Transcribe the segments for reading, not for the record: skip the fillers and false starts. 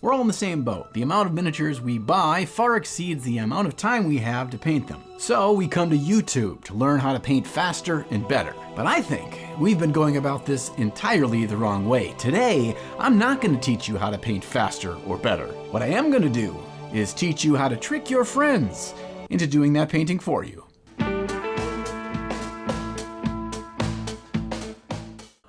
We're all in the same boat. The amount of miniatures we buy far exceeds the amount of time we have to paint them. So we come to YouTube to learn how to paint faster and better. But I think we've been going about this entirely the wrong way. Today, I'm not going to teach you how to paint faster or better. What I am going to do is teach you how to trick your friends into doing that painting for you.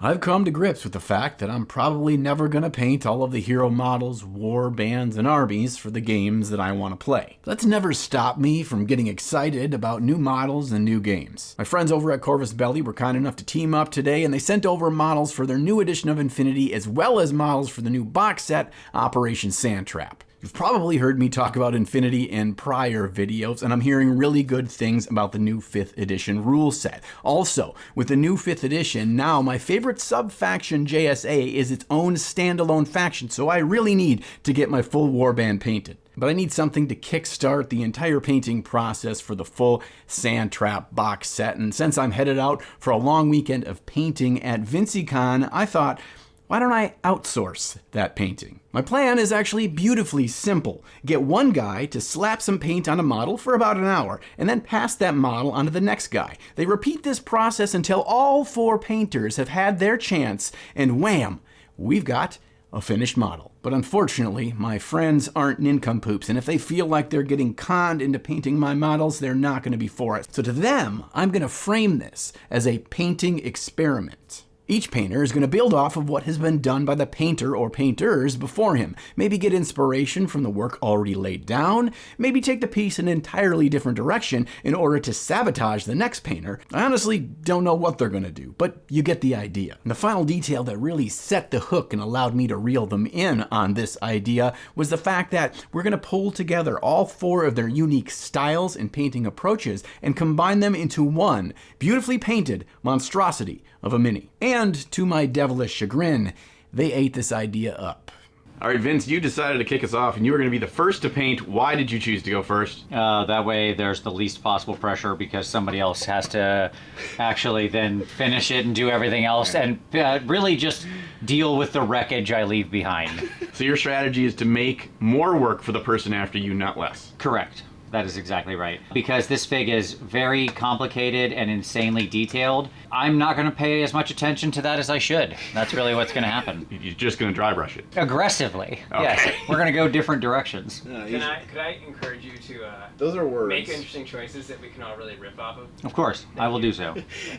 I've come to grips with the fact that I'm probably never going to paint all of the hero models, war bands, and armies for the games that I want to play. That's never stopped me from getting excited about new models and new games. My friends over at Corvus Belli were kind enough to team up today, and they sent over models for their new edition of Infinity, as well as models for the new box set, Operation Sandtrap. You've probably heard me talk about Infinity in prior videos, and I'm hearing really good things about the new 5th edition rule set. Also, with the new 5th edition, now my favorite sub-faction JSA is its own standalone faction, so I really need to get my full warband painted. But I need something to kickstart the entire painting process for the full Sandtrap box set, and since I'm headed out for a long weekend of painting at VincyCon, I thought, why don't I outsource that painting? My plan is actually beautifully simple. Get one guy to slap some paint on a model for about an hour, and then pass that model on to the next guy. They repeat this process until all 4 painters have had their chance, and wham, we've got a finished model. But unfortunately, my friends aren't nincompoops, and if they feel like they're getting conned into painting my models, they're not going to be for it. So to them, I'm going to frame this as a painting experiment. Each painter is going to build off of what has been done by the painter or painters before him. Maybe get inspiration from the work already laid down. Maybe take the piece in an entirely different direction in order to sabotage the next painter. I honestly don't know what they're going to do, but you get the idea. And the final detail that really set the hook and allowed me to reel them in on this idea was the fact that we're going to pull together all 4 of their unique styles and painting approaches and combine them into one beautifully painted monstrosity of a mini. And to my devilish chagrin, they ate this idea up. All right, Vince, you decided to kick us off, and you were going to be the first to paint. Why did you choose to go first? That way there's the least possible pressure because somebody else has to actually then finish it and do everything else and really just deal with the wreckage I leave behind. So your strategy is to make more work for the person after you, not less. Correct. That is exactly right. Because this fig is very complicated and insanely detailed, I'm not going to pay as much attention to that as I should. That's really what's going to happen. You're just going to dry brush it? Aggressively, okay. Yes. We're going to go different directions. Could I encourage you to those are words. make interesting choices that we can all really riff off of? Of course, I will do so.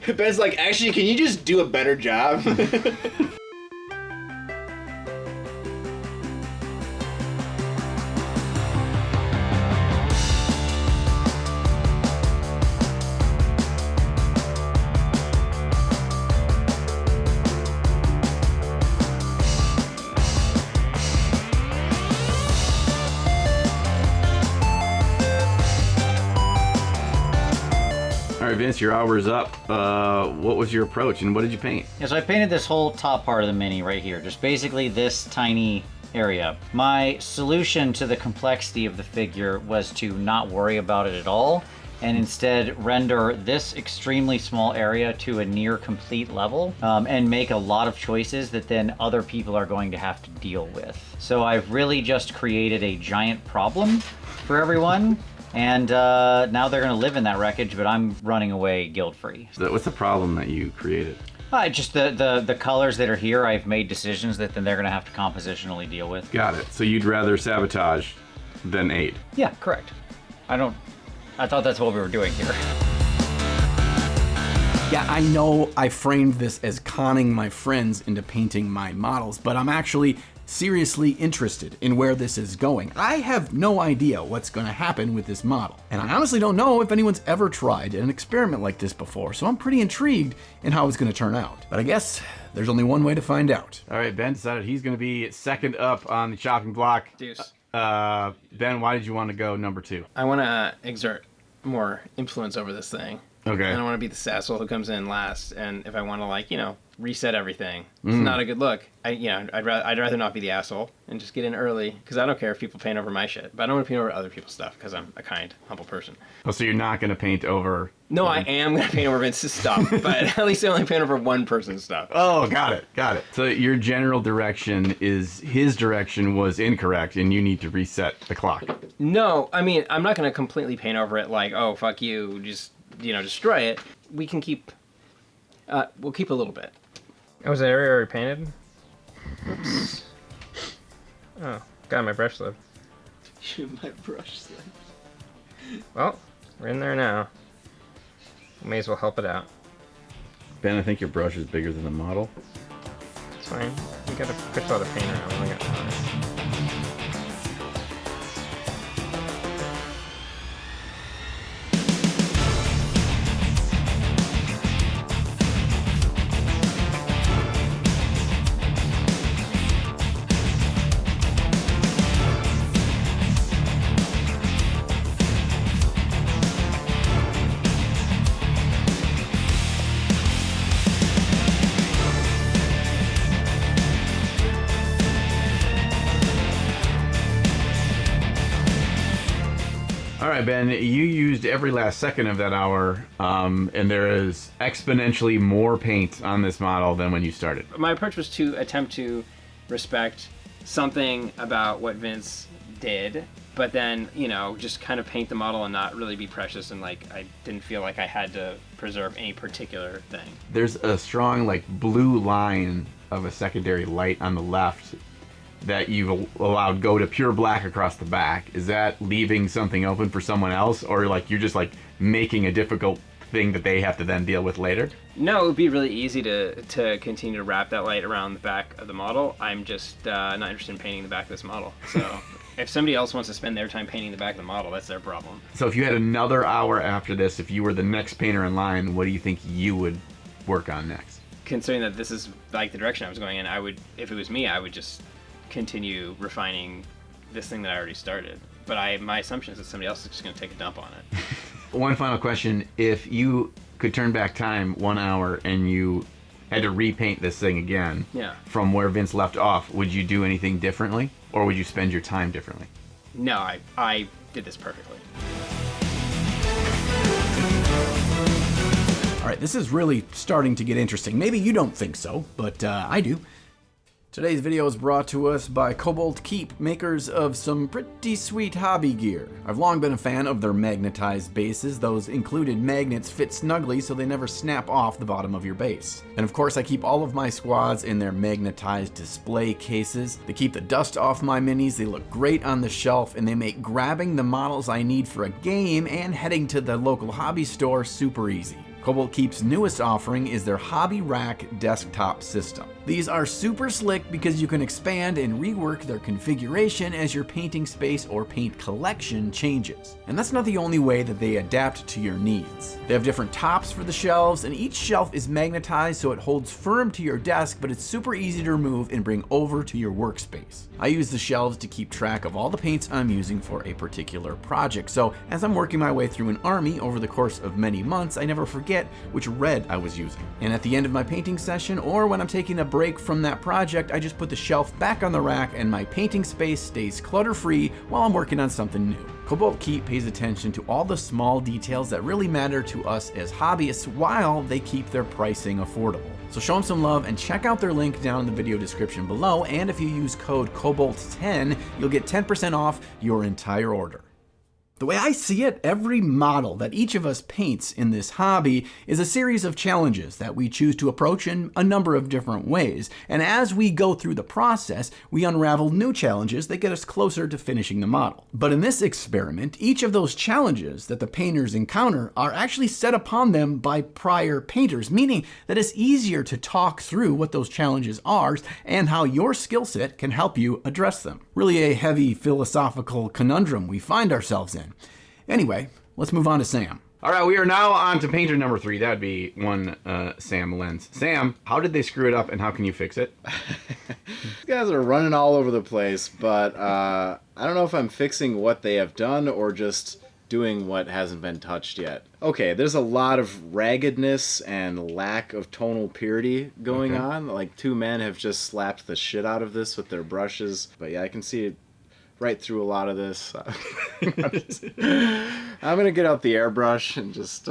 Ben's like, actually, can you just do a better job? All right, Vince, your hour's up. What was your approach and what did you paint? Yeah, so I painted this whole top part of the mini right here, just basically this tiny area. My solution to the complexity of the figure was to not worry about it at all and instead render this extremely small area to a near complete level and make a lot of choices that then other people are going to have to deal with. So I've really just created a giant problem for everyone. And now they're going to live in that wreckage, but I'm running away guilt-free. So what's the problem that you created? Just the colors that are here, I've made decisions that then they're going to have to compositionally deal with. Got it. So you'd rather sabotage than aid? Yeah, correct. I thought that's what we were doing here. Yeah, I know I framed this as conning my friends into painting my models, but I'm actually seriously interested in where this is going. I have no idea what's going to happen with this model, and I honestly don't know if anyone's ever tried an experiment like this before, so I'm pretty intrigued in how it's going to turn out. But I guess there's only one way to find out. All right, Ben decided he's going to be second up on the chopping block. Deuce. Ben, why did you want to go number 2? I want to exert more influence over this thing. Okay. I don't want to be the asshole who comes in last. And if I want to, like, reset everything, it's not a good look. I'd rather not be the asshole and just get in early, because I don't care if people paint over my shit, but I don't want to paint over other people's stuff because I'm a kind, humble person. Oh, so you're not going to paint over... No, I am going to paint over Vince's stuff, but at least I only paint over one person's stuff. Oh, got it. So your general direction is his direction was incorrect, and you need to reset the clock. No, I mean, I'm not going to completely paint over it like, oh, fuck you, just, destroy it. We can keep... we'll keep a little bit. Oh, is that area already painted? Oops. Oh, got my brush slip. My brush slip. Well, we're in there now. May as well help it out. Ben, I think your brush is bigger than the model. It's fine. You gotta push all the paint around. We only got time. All right, Ben, you used every last second of that hour, and there is exponentially more paint on this model than when you started. My approach was to attempt to respect something about what Vince did, but then, just kind of paint the model and not really be precious, and I didn't feel like I had to preserve any particular thing. There's a strong, blue line of a secondary light on the left that you've allowed go to pure black across the back. Is that leaving something open for someone else, or you're just making a difficult thing that they have to then deal with later? No, it would be really easy to continue to wrap that light around the back of the model. I'm just not interested in painting the back of this model. So if somebody else wants to spend their time painting the back of the model, that's their problem. So if you had another hour after this, if you were the next painter in line, what do you think you would work on next? Considering that this is the direction I was going in, if it was me, I would just continue refining this thing that I already started. But my assumption is that somebody else is just going to take a dump on it. One final question. If you could turn back time 1 hour and you had to repaint this thing again from where Vince left off, would you do anything differently? Or would you spend your time differently? No, I did this perfectly. All right, this is really starting to get interesting. Maybe you don't think so, but I do. Today's video is brought to us by Cobalt Keep, makers of some pretty sweet hobby gear. I've long been a fan of their magnetized bases. Those included magnets fit snugly so they never snap off the bottom of your base. And of course, I keep all of my squads in their magnetized display cases. They keep the dust off my minis, they look great on the shelf, and they make grabbing the models I need for a game and heading to the local hobby store super easy. Cobalt Keep's newest offering is their Hobby Rack desktop system. These are super slick because you can expand and rework their configuration as your painting space or paint collection changes. And that's not the only way that they adapt to your needs. They have different tops for the shelves, and each shelf is magnetized so it holds firm to your desk, but it's super easy to remove and bring over to your workspace. I use the shelves to keep track of all the paints I'm using for a particular project, so as I'm working my way through an army over the course of many months, I never forget which red I was using. And at the end of my painting session, or when I'm taking a break from that project, I just put the shelf back on the rack and my painting space stays clutter-free while I'm working on something new. Cobalt Keep pays attention to all the small details that really matter to us as hobbyists while they keep their pricing affordable. So show them some love and check out their link down in the video description below, and if you use code COBALT10, you'll get 10% off your entire order. The way I see it, every model that each of us paints in this hobby is a series of challenges that we choose to approach in a number of different ways. And as we go through the process, we unravel new challenges that get us closer to finishing the model. But in this experiment, each of those challenges that the painters encounter are actually set upon them by prior painters, meaning that it's easier to talk through what those challenges are and how your skill set can help you address them. Really a heavy philosophical conundrum we find ourselves in. Anyway, let's move on to Sam. All right, we are now on to painter number 3. That'd be one Sam Lenz. Sam, how did they screw it up and how can you fix it? These guys are running all over the place, but I don't know if I'm fixing what they have done or just doing what hasn't been touched yet. Okay, there's a lot of raggedness and lack of tonal purity going on. Like 2 men have just slapped the shit out of this with their brushes. But yeah, I can see it right through a lot of this. I'm gonna get out the airbrush and just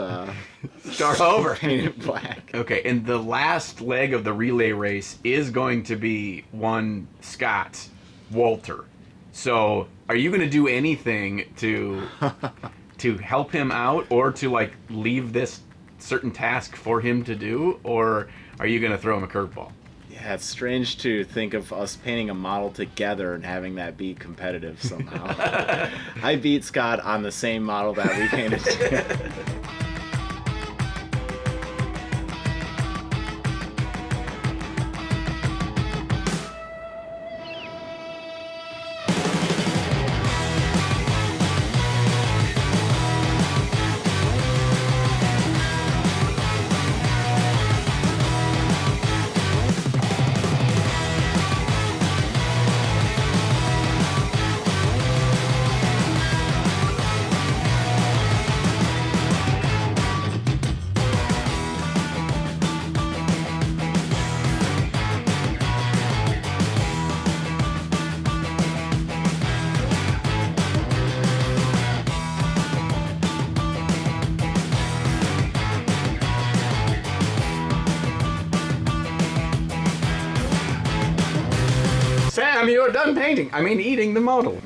Start over. paint it black. Okay, and the last leg of the relay race is going to be one Scott Walter. So, are you going to do anything to help him out, or to like leave this certain task for him to do, or are you going to throw him a curveball? Yeah, it's strange to think of us painting a model together and having that be competitive somehow. I beat Scott on the same model that we painted together. Sam, you're done painting. I mean, eating the model.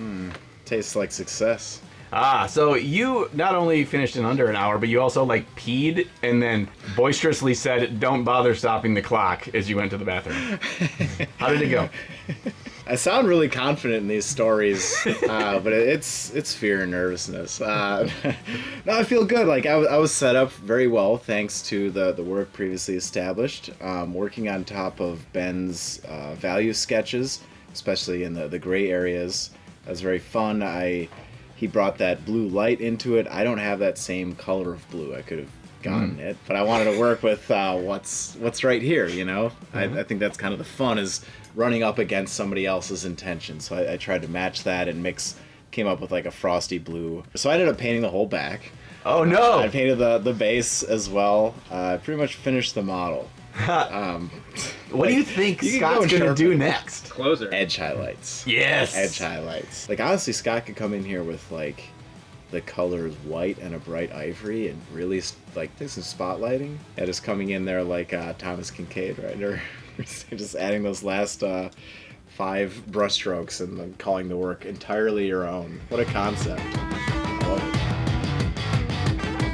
Tastes like success. Ah, so you not only finished in under an hour, but you also like peed and then boisterously said, "Don't bother stopping the clock" as you went to the bathroom. How did it go? I sound really confident in these stories, but it's fear and nervousness. No, I feel good. Like I was set up very well thanks to the work previously established. Working on top of Ben's value sketches, especially in the gray areas, that was very fun. He brought that blue light into it. I don't have that same color of blue. I could have gotten it, but I wanted to work with what's right here, you know? I think that's kind of the fun, is running up against somebody else's intention. So I tried to match that and came up with like a frosty blue. So I ended up painting the whole back. Oh no! I painted the base as well. I pretty much finished the model. What do you think you can Scott's go gonna sharpen. do next? Closer. Edge highlights. Yes! Edge highlights. Like honestly, Scott could come in here with like the colors white and a bright ivory and really like do some spotlighting. Yeah, just coming in there like Thomas Kincaid, right? Or just adding those last 5 brushstrokes and then calling the work entirely your own. What a concept. I love it.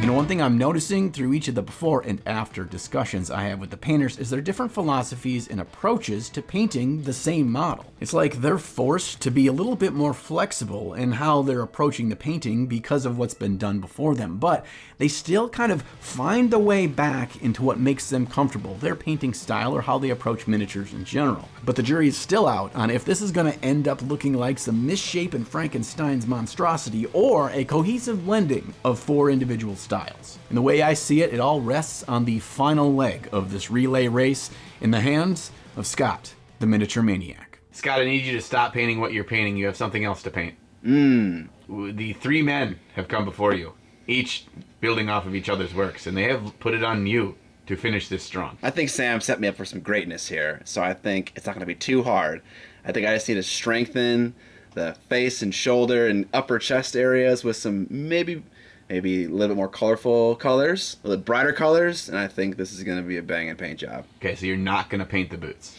You know, one thing I'm noticing through each of the before and after discussions I have with the painters is their different philosophies and approaches to painting the same model. It's like they're forced to be a little bit more flexible in how they're approaching the painting because of what's been done before them, but they still kind of find the way back into what makes them comfortable, their painting style or how they approach miniatures in general. But the jury is still out on if this is going to end up looking like some misshapen Frankenstein's monstrosity or a cohesive blending of 4 individual styles. And the way I see it, it all rests on the final leg of this relay race in the hands of Scott, the miniature maniac. Scott, I need you to stop painting what you're painting. You have something else to paint. The 3 men have come before you, each building off of each other's works, and they have put it on you to finish this strong. I think Sam set me up for some greatness here, so I think it's not going to be too hard. I think I just need to strengthen the face and shoulder and upper chest areas with some maybe a little bit more colorful colors, a little brighter colors, and I think this is going to be a banging paint job. Okay, so you're not going to paint the boots.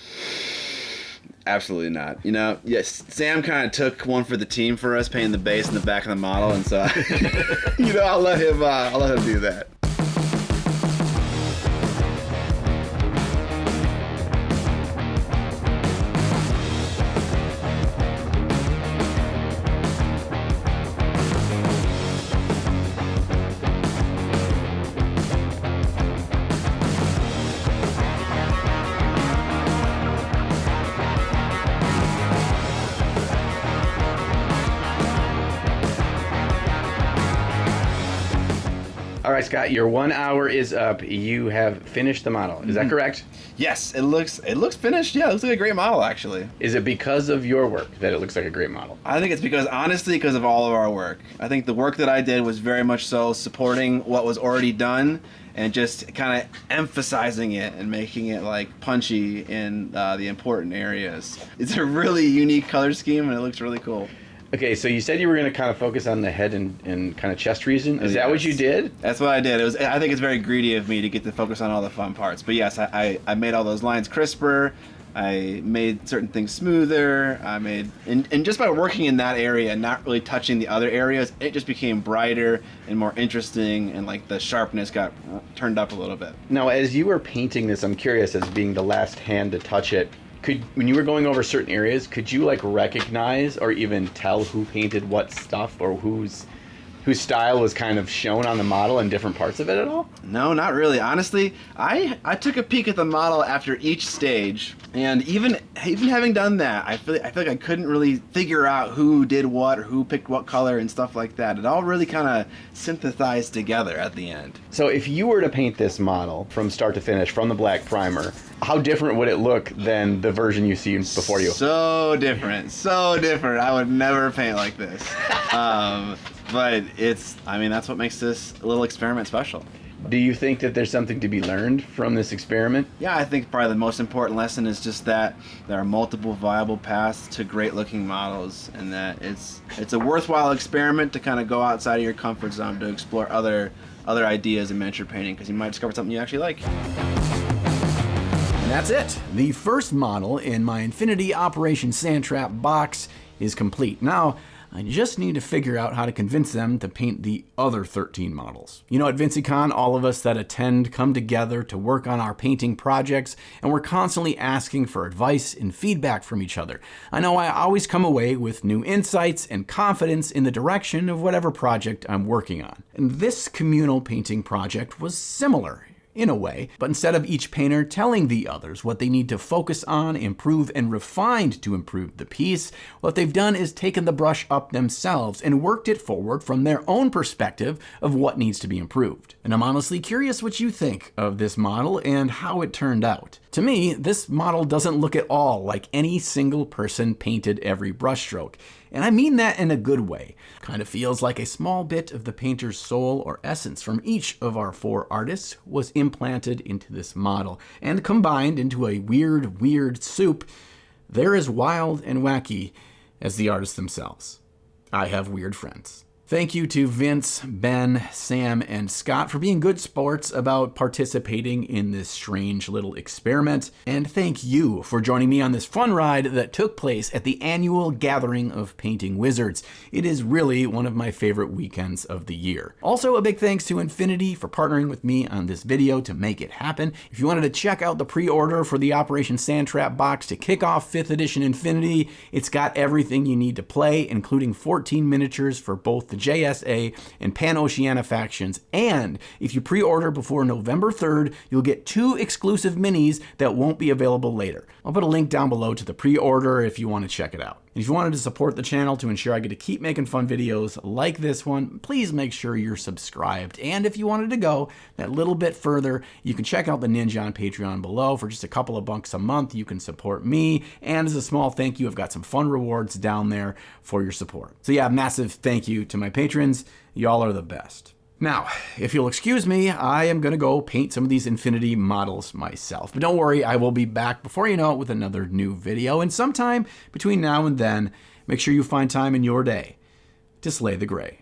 Absolutely not. You know, yes, Sam kind of took one for the team for us, painting the base and the back of the model, and so you know, I'll let him do that. All right, Scott, your 1 hour is up. You have finished the model. Is that correct? Yes, it looks finished. Yeah, it looks like a great model, actually. Is it because of your work that it looks like a great model? I think it's honestly because of all of our work. I think the work that I did was very much so supporting what was already done and just kind of emphasizing it and making it like punchy in the important areas. It's a really unique color scheme and it looks really cool. Okay, so you said you were going to kind of focus on the head and kind of chest region. Is that what you did? That's what I did. I think it's very greedy of me to get to focus on all the fun parts. But yes, I made all those lines crisper. I made certain things smoother. And just by working in that area and not really touching the other areas, it just became brighter and more interesting, and like the sharpness got turned up a little bit. Now, as you were painting this, I'm curious, as being the last hand to touch it, when you were going over certain areas, could you like recognize or even tell who painted what stuff, or whose style was kind of shown on the model in different parts of it at all? No, not really. Honestly, I took a peek at the model after each stage, and even having done that, I feel like I couldn't really figure out who did what or who picked what color and stuff like that. It all really kind of synthesized together at the end. So if you were to paint this model from start to finish from the black primer, how different would it look than the version you see before you? So different, so different. I would never paint like this. But that's what makes this little experiment special. Do you think that there's something to be learned from this experiment? Yeah, I think probably the most important lesson is just that there are multiple viable paths to great looking models, and that it's a worthwhile experiment to kind of go outside of your comfort zone to explore other ideas in miniature painting, because you might discover something you actually like. And that's it. The first model in my Infinity Operation Sandtrap box is complete. Now, I just need to figure out how to convince them to paint the other 13 models. You know, at VinciCon, all of us that attend come together to work on our painting projects, and we're constantly asking for advice and feedback from each other. I know I always come away with new insights and confidence in the direction of whatever project I'm working on. And this communal painting project was similar, in a way, but instead of each painter telling the others what they need to focus on, improve, and refine to improve the piece, what they've done is taken the brush up themselves and worked it forward from their own perspective of what needs to be improved. And I'm honestly curious what you think of this model and how it turned out. To me, this model doesn't look at all like any single person painted every brushstroke. And I mean that in a good way. Kind of feels like a small bit of the painter's soul or essence from each of our 4 artists was implanted into this model and combined into a weird soup. They're as wild and wacky as the artists themselves. I have weird friends. Thank you to Vince, Ben, Sam, and Scott for being good sports about participating in this strange little experiment. And thank you for joining me on this fun ride that took place at the annual gathering of painting wizards. It is really one of my favorite weekends of the year. Also, a big thanks to Infinity for partnering with me on this video to make it happen. If you wanted to check out the pre-order for the Operation Sandtrap box to kick off 5th edition Infinity, it's got everything you need to play, including 14 miniatures for both the JSA and Pan-Oceania factions, and if you pre-order before November 3rd, you'll get 2 exclusive minis that won't be available later. I'll put a link down below to the pre-order if you want to check it out. And if you wanted to support the channel to ensure I get to keep making fun videos like this one, please make sure you're subscribed. And if you wanted to go that little bit further, you can check out the Ninja on Patreon below. For just a couple of bucks a month, you can support me. And as a small thank you, I've got some fun rewards down there for your support. So yeah, massive thank you to my patrons. Y'all are the best. Now, if you'll excuse me, I am going to go paint some of these Infinity models myself. But don't worry, I will be back before you know it with another new video. And sometime between now and then, make sure you find time in your day to slay the gray.